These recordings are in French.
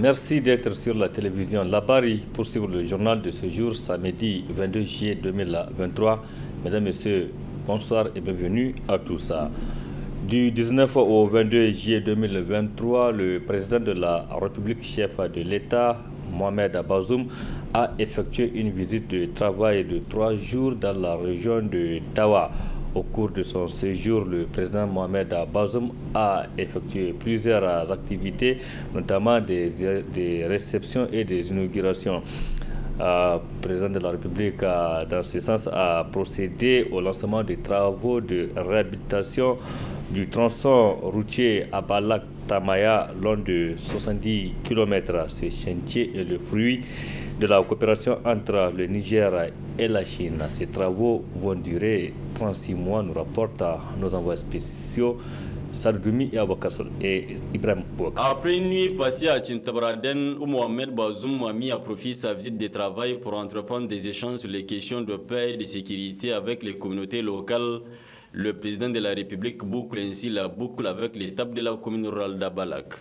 Merci d'être sur la télévision Labari pour suivre le journal de ce jour, samedi 22 juillet 2023. Mesdames, Messieurs, bonsoir et bienvenue à tous. Du 19 au 22 juillet 2023, le président de la République, chef de l'État, Mohamed Bazoum, a effectué une visite de travail de 3 jours dans la région de Tawa. Au cours de son séjour, le président Mohamed Bazoum a effectué plusieurs activités, notamment des réceptions et des inaugurations. Le président de la République, dans ce sens, a procédé au lancement des travaux de réhabilitation du tronçon routier Abalak-Tamaya long de 70 km. Ce chantier est le fruit de la coopération entre le Niger et la Chine. Ces travaux vont durer 36 mois, nous rapportent nos envoyés spéciaux Sardoumi et Ibrahim Bouakar. Après une nuit passée à Tintabraden, où Mohamed Bazoum a mis à profit sa visite de travail pour entreprendre des échanges sur les questions de paix et de sécurité avec les communautés locales, le président de la République boucle ainsi la boucle avec l'étape de la commune rurale d'Abalak.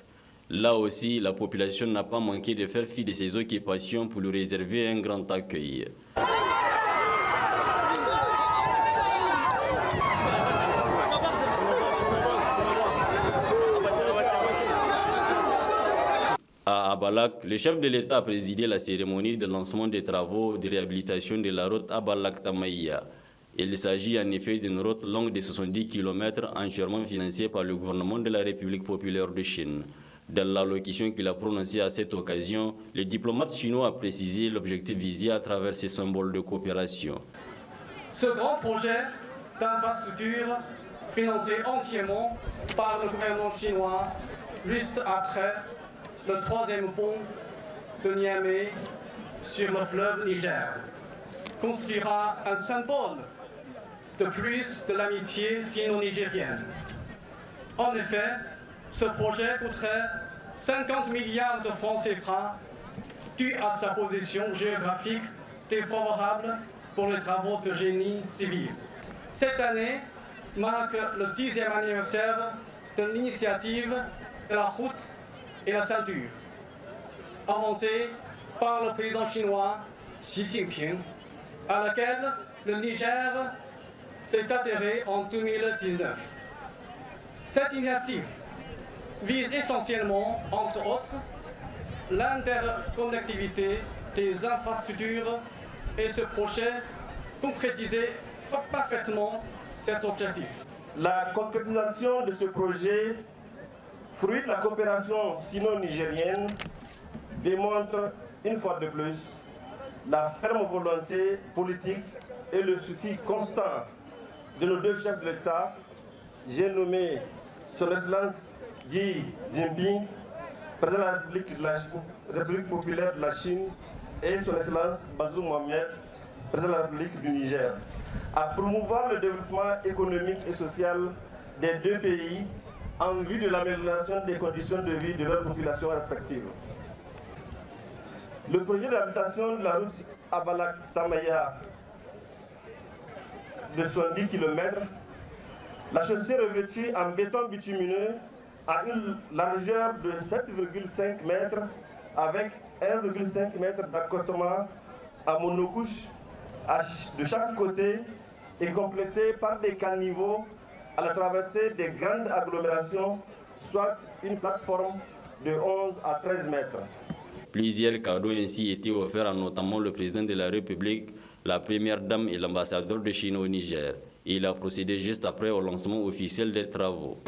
Là aussi, la population n'a pas manqué de faire fi de ses occupations pour lui réserver un grand accueil. À Abalak, le chef de l'État a présidé la cérémonie de lancement des travaux de réhabilitation de la route Abalak-Tamaïa. Il s'agit en effet d'une route longue de 70 km entièrement financée par le gouvernement de la République populaire de Chine. Dans l'allocution qu'il a prononcée à cette occasion, le diplomate chinois a précisé l'objectif visé à travers ces symboles de coopération. Ce grand projet d'infrastructure financé entièrement par le gouvernement chinois juste après le 3e pont de Niamey sur le fleuve Niger constituera un symbole de plus de l'amitié sino-nigérienne. En effet, ce projet coûterait 50 milliards de francs CFA dû à sa position géographique défavorable pour les travaux de génie civil. Cette année marque le 10e anniversaire de l'initiative de la route et la ceinture, avancée par le président chinois Xi Jinping, à laquelle le Niger s'est atterré en 2019. Cette initiative vise essentiellement, entre autres, l'interconnectivité des infrastructures et ce projet concrétisait parfaitement cet objectif. La concrétisation de ce projet, fruit de la coopération sino-nigérienne, démontre une fois de plus la ferme volonté politique et le souci constant de nos deux chefs de l'État, j'ai nommé Son Excellence Xi Jinping, président de la République populaire de la Chine, et Son Excellence Bazoum Mohamed, président de la République du Niger, à promouvoir le développement économique et social des deux pays en vue de l'amélioration des conditions de vie de leurs populations respectives. Le projet d'habitation de la route Abalak-Tamaya de 70 km, la chaussée revêtue en béton bitumineux a une largeur de 7,5 mètres avec 1,5 m d'accotement à monocouche de chaque côté et complétée par des caniveaux à la traversée des grandes agglomérations, soit une plateforme de 11 à 13 mètres. Plusieurs cadeaux ainsi étaient offerts à notamment le président de la République, la première dame et l'ambassadeur de Chine au Niger. Il a procédé juste après au lancement officiel des travaux.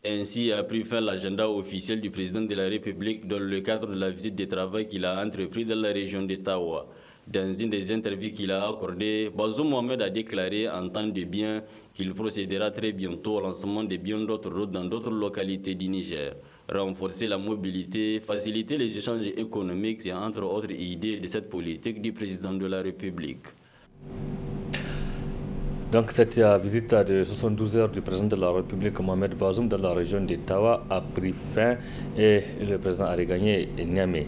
Ainsi a pris fin l'agenda officiel du président de la République dans le cadre de la visite de travail qu'il a entrepris dans la région de Tawa. Dans une des interviews qu'il a accordées, Bazoum Mohamed a déclaré en temps de bien qu'il procédera très bientôt au lancement de bien d'autres routes dans d'autres localités du Niger. Renforcer la mobilité, faciliter les échanges économiques, c'est entre autres idées de cette politique du président de la République. Donc cette visite de 72 heures du président de la République Mohamed Bazoum dans la région de Tawa a pris fin et le président a regagné Niamey.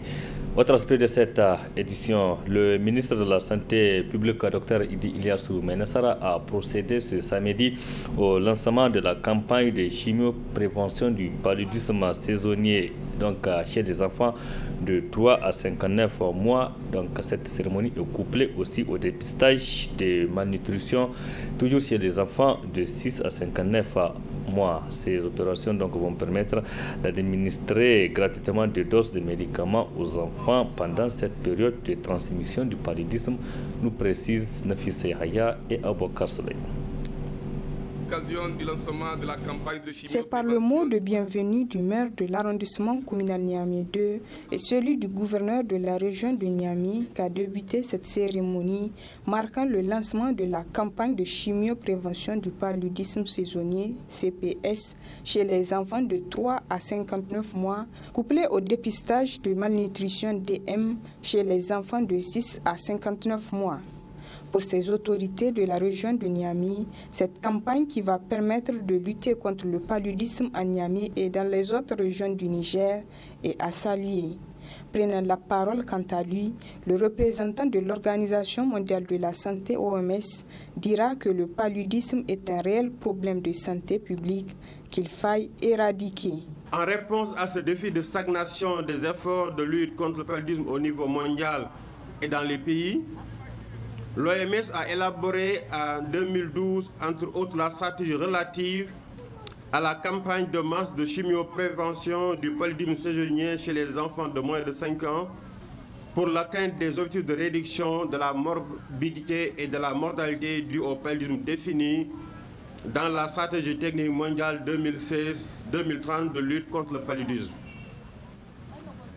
Autre aspect de cette édition, le ministre de la Santé publique, Dr Idi Ilyasu Menassara, a procédé ce samedi au lancement de la campagne de chimioprévention du paludisme saisonnier donc, chez des enfants de 3 à 59 mois. Donc, cette cérémonie est couplée aussi au dépistage de malnutrition, toujours chez les enfants de 6 à 59 mois. Ces opérations donc, vont permettre d'administrer gratuitement des doses de médicaments aux enfants pendant cette période de transmission du paludisme, nous précisent Nafissa Yahya et Aboukar Soleil. C'est par le mot de bienvenue du maire de l'arrondissement communal Niamey 2 et celui du gouverneur de la région de Niamey qu'a débuté cette cérémonie marquant le lancement de la campagne de chimioprévention du paludisme saisonnier CPS chez les enfants de 3 à 59 mois, couplé au dépistage de malnutrition DM chez les enfants de 6 à 59 mois. Pour ces autorités de la région de Niamey, cette campagne qui va permettre de lutter contre le paludisme à Niamey et dans les autres régions du Niger est à saluer. Prenant la parole quant à lui, le représentant de l'Organisation mondiale de la santé OMS dira que le paludisme est un réel problème de santé publique qu'il faille éradiquer. En réponse à ce défi de stagnation des efforts de lutte contre le paludisme au niveau mondial et dans les pays, l'OMS a élaboré en 2012, entre autres, la stratégie relative à la campagne de masse de chimioprévention du paludisme saisonnier chez les enfants de moins de 5 ans pour l'atteinte des objectifs de réduction de la morbidité et de la mortalité due au paludisme définis dans la stratégie technique mondiale 2016-2030 de lutte contre le paludisme.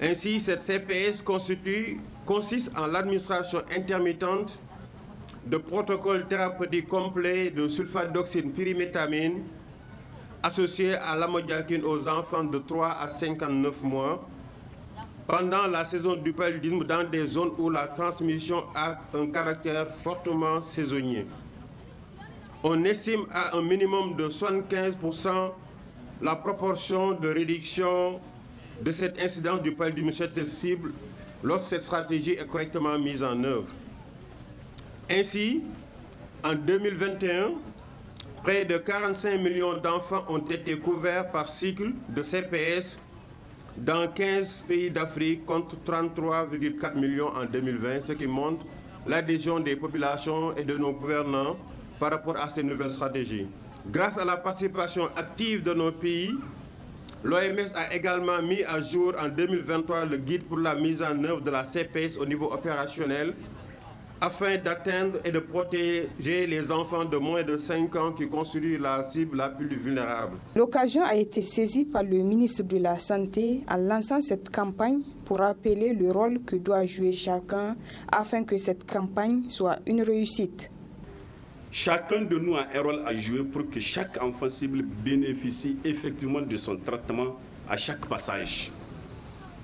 Ainsi, cette CPS consiste en l'administration intermittente de protocoles thérapeutiques complets de sulfadoxine pyrimétamine associés à l'amodiaquine aux enfants de 3 à 59 mois pendant la saison du paludisme dans des zones où la transmission a un caractère fortement saisonnier. On estime à un minimum de 75% la proportion de réduction de cette incidence du paludisme chez cette cible lorsque cette stratégie est correctement mise en œuvre. Ainsi, en 2021, près de 45 millions d'enfants ont été couverts par cycle de CPS dans 15 pays d'Afrique contre 33,4 millions en 2020, ce qui montre l'adhésion des populations et de nos gouvernants par rapport à ces nouvelles stratégies. Grâce à la participation active de nos pays, l'OMS a également mis à jour en 2023 le guide pour la mise en œuvre de la CPS au niveau opérationnel afin d'atteindre et de protéger les enfants de moins de 5 ans qui constituent la cible la plus vulnérable. L'occasion a été saisie par le ministre de la Santé en lançant cette campagne pour rappeler le rôle que doit jouer chacun afin que cette campagne soit une réussite. Chacun de nous a un rôle à jouer pour que chaque enfant cible bénéficie effectivement de son traitement à chaque passage.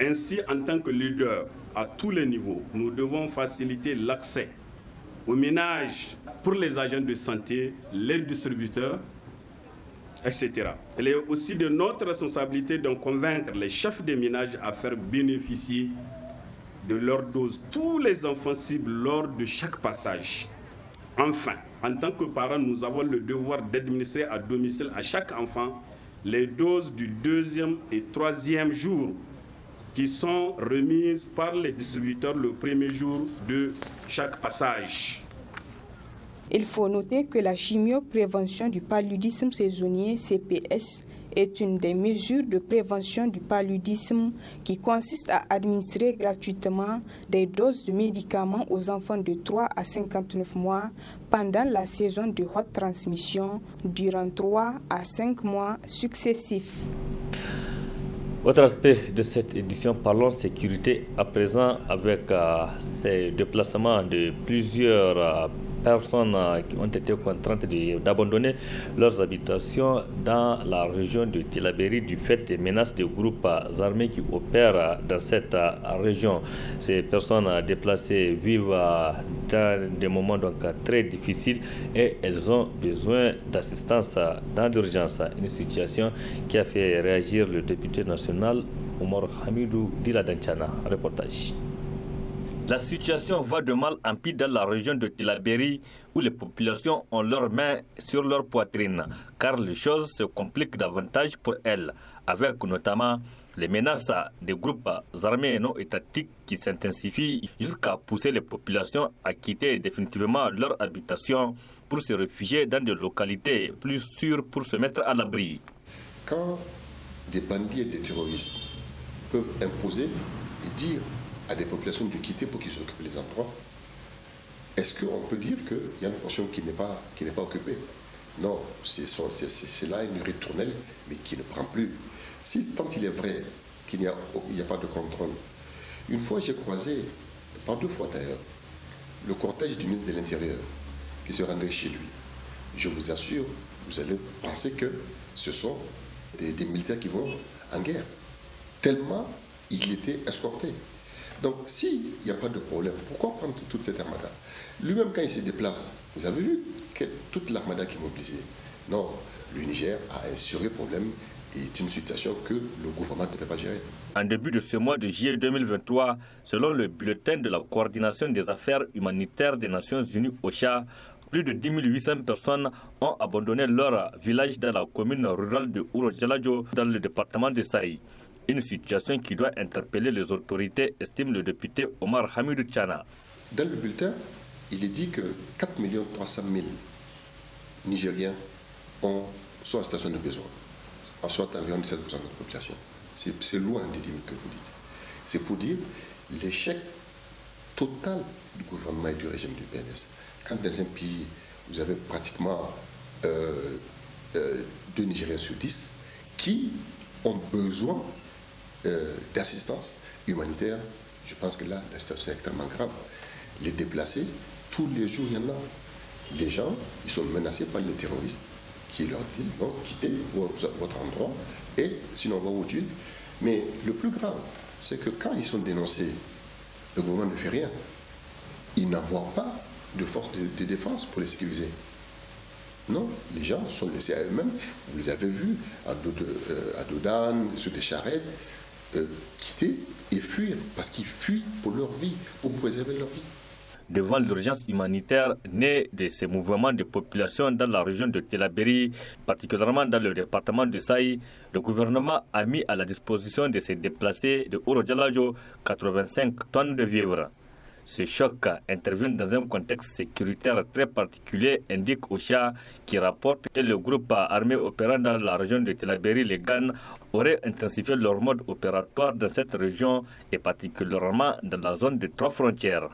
Ainsi, en tant que leader, à tous les niveaux, nous devons faciliter l'accès aux ménages pour les agents de santé, les distributeurs, etc. Il est aussi de notre responsabilité de convaincre les chefs de ménage à faire bénéficier de leur dose tous les enfants cibles lors de chaque passage. Enfin, en tant que parents, nous avons le devoir d'administrer à domicile à chaque enfant les doses du 2e et 3e jour qui sont remises par les distributeurs le premier jour de chaque passage. Il faut noter que la chimioprévention du paludisme saisonnier CPS est une des mesures de prévention du paludisme qui consiste à administrer gratuitement des doses de médicaments aux enfants de 3 à 59 mois pendant la saison de haute transmission durant 3 à 5 mois successifs. Autre aspect de cette édition, parlons sécurité à présent avec ces déplacements de plusieurs personnes qui ont été contraintes d'abandonner leurs habitations dans la région de Tillabéri du fait des menaces de groupes armés qui opèrent dans cette région. Ces personnes déplacées vivent dans des moments donc très difficiles et elles ont besoin d'assistance dans l'urgence. Une situation qui a fait réagir le député national Omar Hamidou Dila Danchana. Reportage. La situation va de mal en pis dans la région de Tillabéri où les populations ont leurs mains sur leur poitrine car les choses se compliquent davantage pour elles, avec notamment les menaces des groupes armés et non étatiques qui s'intensifient jusqu'à pousser les populations à quitter définitivement leur habitation pour se réfugier dans des localités plus sûres pour se mettre à l'abri. Quand des bandits et des terroristes peuvent imposer et dire à des populations de quitter pour qu'ils occupent les endroits, est-ce qu'on peut dire qu'il y a une portion qui n'est pas occupée? Non, c'est là une ritournelle, mais qui ne prend plus. Si tant il est vrai qu'il n'y a pas de contrôle, une fois j'ai croisé, pas deux fois d'ailleurs, le cortège du ministre de l'Intérieur qui se rendait chez lui. Je vous assure, vous allez penser que ce sont des militaires qui vont en guerre, tellement il était escorté. Donc s'il n'y a pas de problème, pourquoi prendre toute cette armada? Lui-même quand il se déplace, vous avez vu toute l'armada qui est mobilisée. Non, le Niger a un sérieux problème et c'est une situation que le gouvernement ne peut pas gérer. En début de ce mois de juillet 2023, selon le bulletin de la coordination des affaires humanitaires des Nations Unies OCHA, plus de 10 800 personnes ont abandonné leur village dans la commune rurale de Ouro-Djalajo dans le département de Saï. Une situation qui doit interpeller les autorités, estime le député Omar Hamidou Tchana. Dans le bulletin, il est dit que 4 300 000 Nigériens sont en situation de besoin, soit environ 17% de la population. C'est loin des 10 000 que vous dites. C'est pour dire l'échec total du gouvernement et du régime du PNS. Quand dans un pays, vous avez pratiquement 2 Nigériens sur 10 qui ont besoin d'assistance humanitaire, je pense que là, la situation est extrêmement grave. Les déplacés, tous les jours, il y en a. Les gens, ils sont menacés par les terroristes qui leur disent non, quittez votre endroit et sinon on va vous tuer. Mais le plus grave, c'est que quand ils sont dénoncés, le gouvernement ne fait rien. Il n'envoie pas de forces de défense pour les sécuriser. Non, les gens sont laissés à eux-mêmes. Vous les avez vus à Dodane, sur des charrettes, quitter et fuir, parce qu'ils fuient pour leur vie, pour préserver leur vie. Devant l'urgence humanitaire née de ces mouvements de population dans la région de Tillabéri, particulièrement dans le département de Saï, le gouvernement a mis à la disposition de ces déplacés de Ouro-Djalajo 85 tonnes de vivres. Ce choc intervient dans un contexte sécuritaire très particulier, indique OCHA, qui rapporte que le groupe armé opérant dans la région de Tillabéri, les GAN, aurait intensifié leur mode opératoire dans cette région et particulièrement dans la zone des 3 frontières.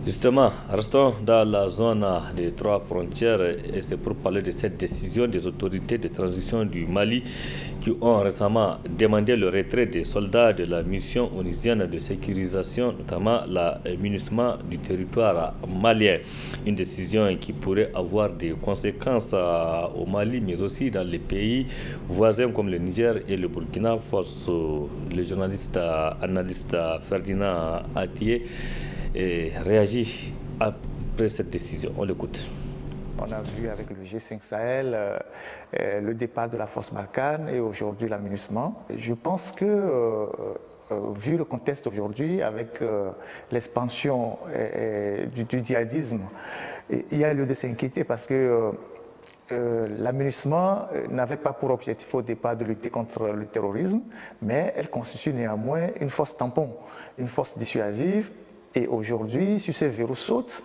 Justement, restons dans la zone des 3 frontières et c'est pour parler de cette décision des autorités de transition du Mali qui ont récemment demandé le retrait des soldats de la mission onusienne de sécurisation, notamment la MINUSMA du territoire malien. Une décision qui pourrait avoir des conséquences au Mali, mais aussi dans les pays voisins comme le Niger et le Burkina Faso. Le journaliste analyste Ferdinand Atié réagit après cette décision. On l'écoute. On a vu avec le G5 Sahel le départ de la force Barkhane et aujourd'hui la MINUSMA. Je pense que, vu le contexte aujourd'hui, avec l'expansion du djihadisme, il y a lieu de s'inquiéter parce que la MINUSMA n'avait pas pour objectif au départ de lutter contre le terrorisme, mais elle constitue néanmoins une force tampon, une force dissuasive. Et aujourd'hui, si ce verrou saute,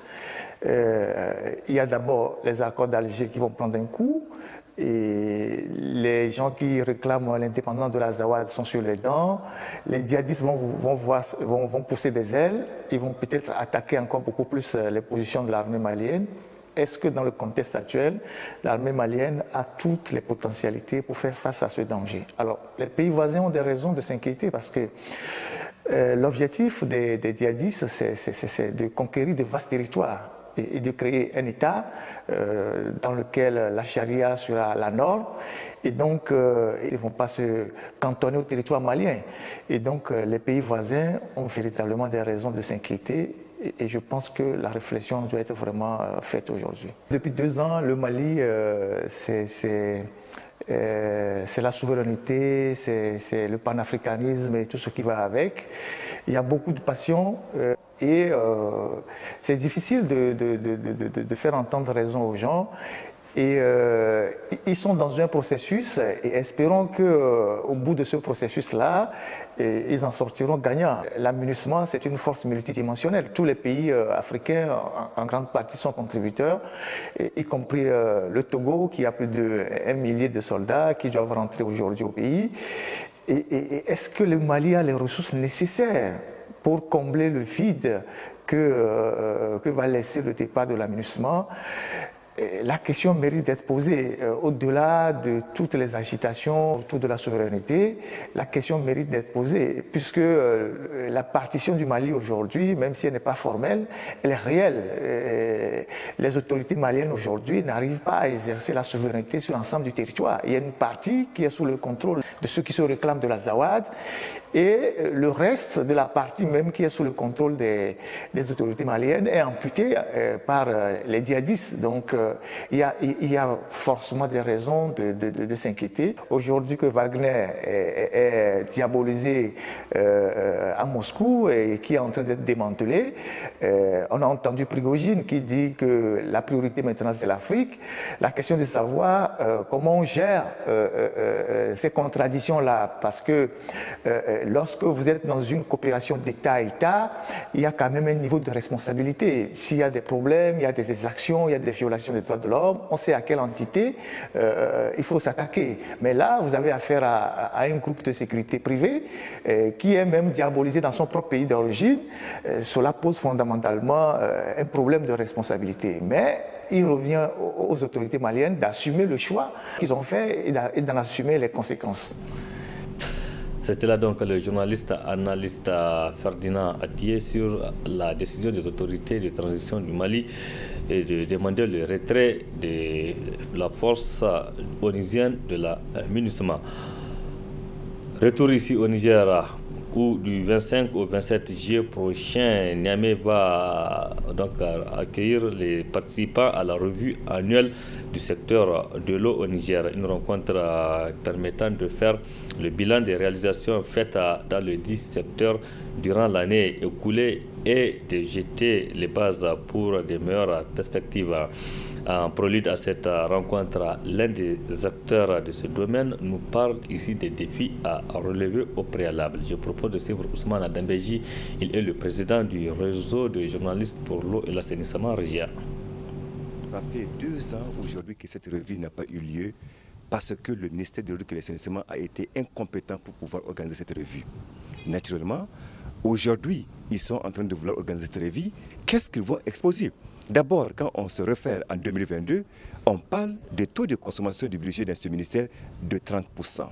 il y a d'abord les accords d'Alger qui vont prendre un coup et les gens qui réclament l'indépendance de l'Azawad sont sur les dents. Les djihadistes vont pousser des ailes, ils vont peut-être attaquer encore beaucoup plus les positions de l'armée malienne. Est-ce que dans le contexte actuel, l'armée malienne a toutes les potentialités pour faire face à ce danger? Alors, les pays voisins ont des raisons de s'inquiéter parce que l'objectif des djihadistes, c'est de conquérir de vastes territoires et de créer un État dans lequel la charia sera la norme. Et donc, ils ne vont pas se cantonner au territoire malien. Et donc, les pays voisins ont véritablement des raisons de s'inquiéter. Et je pense que la réflexion doit être vraiment faite aujourd'hui. Depuis 2 ans, le Mali, c'est la souveraineté, c'est le panafricanisme et tout ce qui va avec. Il y a beaucoup de passion et c'est difficile de faire entendre raison aux gens. Et ils sont dans un processus et espérons qu'au bout de ce processus-là, ils en sortiront gagnants. La MINUSMA, c'est une force multidimensionnelle. Tous les pays africains, en grande partie, sont contributeurs, y compris le Togo, qui a plus d'1 millier de soldats qui doivent rentrer aujourd'hui au pays. Et est-ce que le Mali a les ressources nécessaires pour combler le vide que va laisser le départ de la MINUSMA? La question mérite d'être posée. Au-delà de toutes les agitations autour de la souveraineté, la question mérite d'être posée, puisque la partition du Mali aujourd'hui, même si elle n'est pas formelle, elle est réelle. Les autorités maliennes aujourd'hui n'arrivent pas à exercer la souveraineté sur l'ensemble du territoire. Il y a une partie qui est sous le contrôle de ceux qui se réclament de la Zawad, et le reste de la partie même qui est sous le contrôle des autorités maliennes est amputée par les djihadistes. Donc il y a forcément des raisons de s'inquiéter. Aujourd'hui que Wagner est diabolisé à Moscou et qui est en train d'être démantelé, on a entendu Prigojine qui dit que la priorité maintenant c'est l'Afrique. La question de savoir comment on gère ces contradictions-là, parce que lorsque vous êtes dans une coopération d'État à État, il y a quand même un niveau de responsabilité. S'il y a des problèmes, il y a des exactions, il y a des violations des droits de l'homme, on sait à quelle entité il faut s'attaquer. Mais là, vous avez affaire à un groupe de sécurité privée qui est même diabolisé dans son propre pays d'origine. Cela pose fondamentalement un problème de responsabilité. Mais il revient aux autorités maliennes d'assumer le choix qu'ils ont fait et d'en assumer les conséquences. C'était là donc le journaliste analyste Ferdinand Atié sur la décision des autorités de transition du Mali et de demander le retrait de la force onusienne de la MINUSMA. Retour ici au Niger, où du 25 au 27 juillet prochain, Niamey va donc accueillir les participants à la revue annuelle du secteur de l'eau au Niger. Une rencontre permettant de faire le bilan des réalisations faites dans le 10 secteur durant l'année écoulée et de jeter les bases pour de meilleures perspectives. En prélude à cette rencontre, l'un des acteurs de ce domaine nous parle ici des défis à relever au préalable. Je propose de suivre Ousmane Adembeji. Il est le président du réseau de journalistes pour l'eau et l'assainissement Régia. Ça fait 2 ans aujourd'hui que cette revue n'a pas eu lieu parce que le ministère de l'eau et de l'assainissement a été incompétent pour pouvoir organiser cette revue. Naturellement, aujourd'hui, ils sont en train de vouloir organiser cette revue. Qu'est-ce qu'ils vont exposer? D'abord, quand on se réfère en 2022, on parle des taux de consommation du budget dans ce ministère de 30%.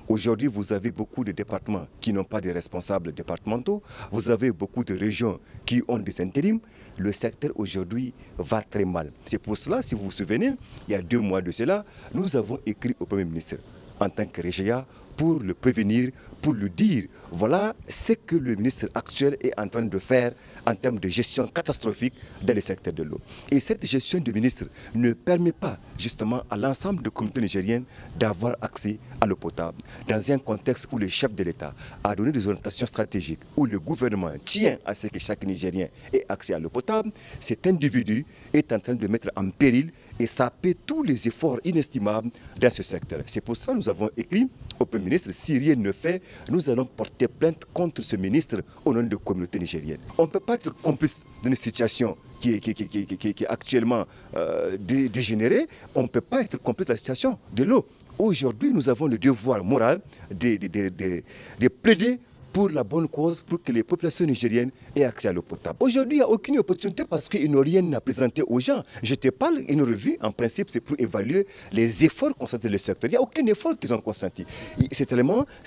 Aujourd'hui, vous avez beaucoup de départements qui n'ont pas de responsables départementaux. Vous avez beaucoup de régions qui ont des intérims. Le secteur aujourd'hui va très mal. C'est pour cela, si vous vous souvenez, il y a 2 mois de cela, nous avons écrit au Premier ministre en tant que Régia pour le prévenir, pour lui dire, voilà ce que le ministre actuel est en train de faire en termes de gestion catastrophique dans le secteur de l'eau. Et cette gestion du ministre ne permet pas justement à l'ensemble de communautés nigériennes d'avoir accès à l'eau potable. Dans un contexte où le chef de l'État a donné des orientations stratégiques, où le gouvernement tient à ce que chaque Nigérien ait accès à l'eau potable, cet individu est en train de mettre en péril et saper tous les efforts inestimables dans ce secteur. C'est pour ça que nous avons écrit au Premier ministre, si rien ne fait, nous allons porter plainte contre ce ministre au nom de la communauté nigérienne. On ne peut pas être complice d'une situation qui est actuellement dégénérée. On ne peut pas être complice de la situation de l'eau. Aujourd'hui, nous avons le devoir moral de plaider pour la bonne cause, pour que les populations nigériennes aient accès à l'eau potable. Aujourd'hui, il n'y a aucune opportunité parce qu'ils n'ont rien à présenter aux gens. Je te parle, une revue, en principe, c'est pour évaluer les efforts consentis dans le secteur. Il n'y a aucun effort qu'ils ont consenti. C'est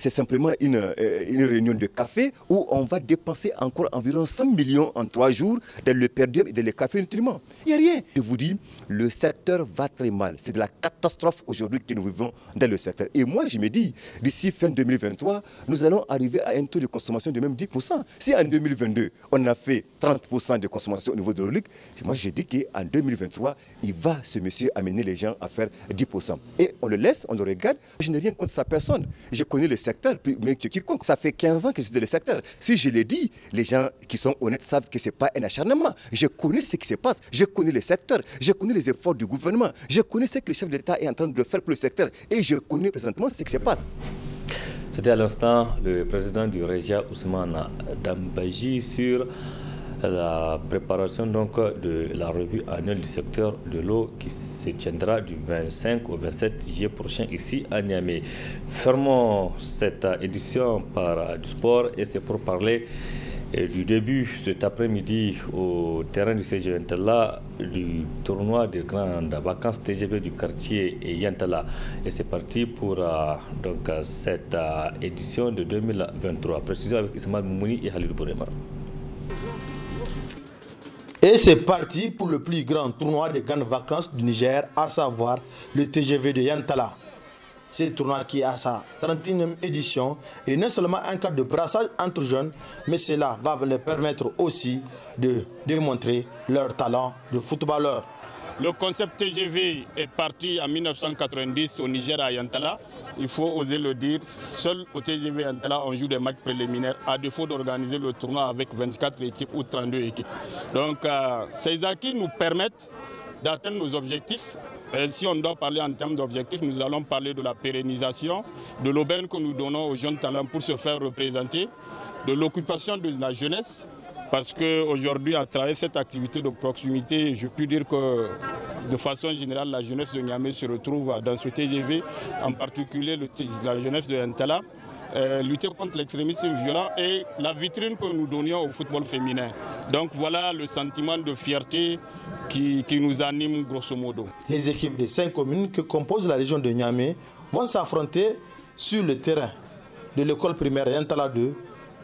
simplement une réunion de café où on va dépenser encore environ 100 millions en 3 jours dans le perdium et dans les cafés nutriments. Il n'y a rien. Je vous dis, le secteur va très mal. C'est de la catastrophe aujourd'hui que nous vivons dans le secteur. Et moi, je me dis, d'ici fin 2023, nous allons arriver à un taux taux de consommation de même 10%. Si en 2022, on a fait 30% de consommation au niveau de l'hydraulique, moi je dis qu'en 2023, il va, ce monsieur, amener les gens à faire 10%. Et on le laisse, on le regarde. Je n'ai rien contre sa personne. Je connais le secteur, mais quiconque. Ça fait 15 ans que je suis dans le secteur. Si je l'ai dit, les gens qui sont honnêtes savent que ce n'est pas un acharnement. Je connais ce qui se passe. Je connais le secteur. Je connais les efforts du gouvernement. Je connais ce que le chef d'État est en train de faire pour le secteur. Et je connais présentement ce qui se passe. C'était à l'instant le président du Régia, Ousmane Dambaji, sur la préparation donc de la revue annuelle du secteur de l'eau qui se tiendra du 25 au 27 juillet prochain ici à Niamey. Fermons cette édition par du sport et c'est pour parler du début cet après-midi au terrain du CG Yantala du tournoi de grandes vacances TGV du quartier Yantala. Et c'est parti pour donc, cette édition de 2023. Précision avec Ismaël Moumouni et Halil Bourema. Et c'est parti pour le plus grand tournoi de grandes vacances du Niger, à savoir le TGV de Yantala. C'est le tournoi qui a sa 31e édition et non seulement un cadre de brassage entre jeunes, mais cela va leur permettre aussi de démontrer leur talent de footballeur. Le concept TGV est parti en 1990 au Niger à Yantala. Il faut oser le dire, seul au TGV Yantala on joue des matchs préliminaires à défaut d'organiser le tournoi avec 24 équipes ou 32 équipes. Donc ces acquis nous permettent d'atteindre nos objectifs. Et si on doit parler en termes d'objectifs, nous allons parler de la pérennisation, de l'aubaine que nous donnons aux jeunes talents pour se faire représenter, de l'occupation de la jeunesse, parce qu'aujourd'hui, à travers cette activité de proximité, je peux dire que de façon générale, la jeunesse de Niamey se retrouve dans ce TGV, en particulier la jeunesse de Yantala, lutter contre l'extrémisme violent et la vitrine que nous donnions au football féminin. Donc voilà le sentiment de fierté qui nous anime grosso modo. Les équipes des 5 communes que compose la région de Niamey vont s'affronter sur le terrain de l'école primaire Yantala 2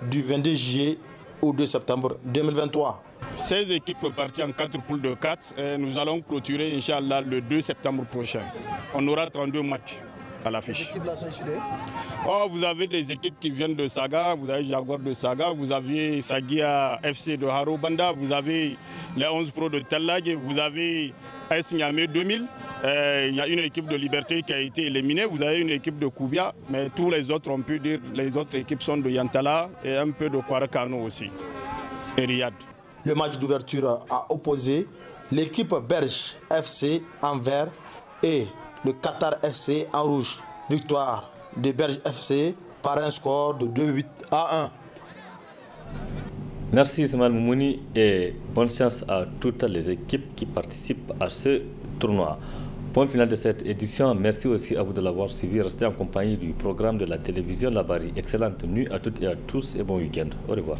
du 22 juillet au 2 septembre 2023. 16 équipes reparties en 4 poules de 4 et nous allons clôturer Inch'Allah le 2 septembre prochain. On aura 32 matchs à l'affiche. Les équipes là sont issues vous avez des équipes qui viennent de Saga, vous avez Jaguar de Saga, vous avez Sagia FC de Harobanda, vous avez les 11 Pro de Tellag, vous avez AS Niamey 2000. Il y a une équipe de Liberté qui a été éliminée, vous avez une équipe de Koubia, mais tous les autres, on peut dire, les autres équipes sont de Yantala et un peu de Kwarakano aussi, et Riyad. Le match d'ouverture a opposé l'équipe Berge FC en vert et le Qatar FC en rouge. Victoire de Berge FC par un score de 2-8 à 1. Merci Ismaël Moumouni et bonne chance à toutes les équipes qui participent à ce tournoi. Point final de cette édition. Merci aussi à vous de l'avoir suivi. Restez en compagnie du programme de la télévision Labari. Excellente nuit à toutes et à tous et bon week-end. Au revoir.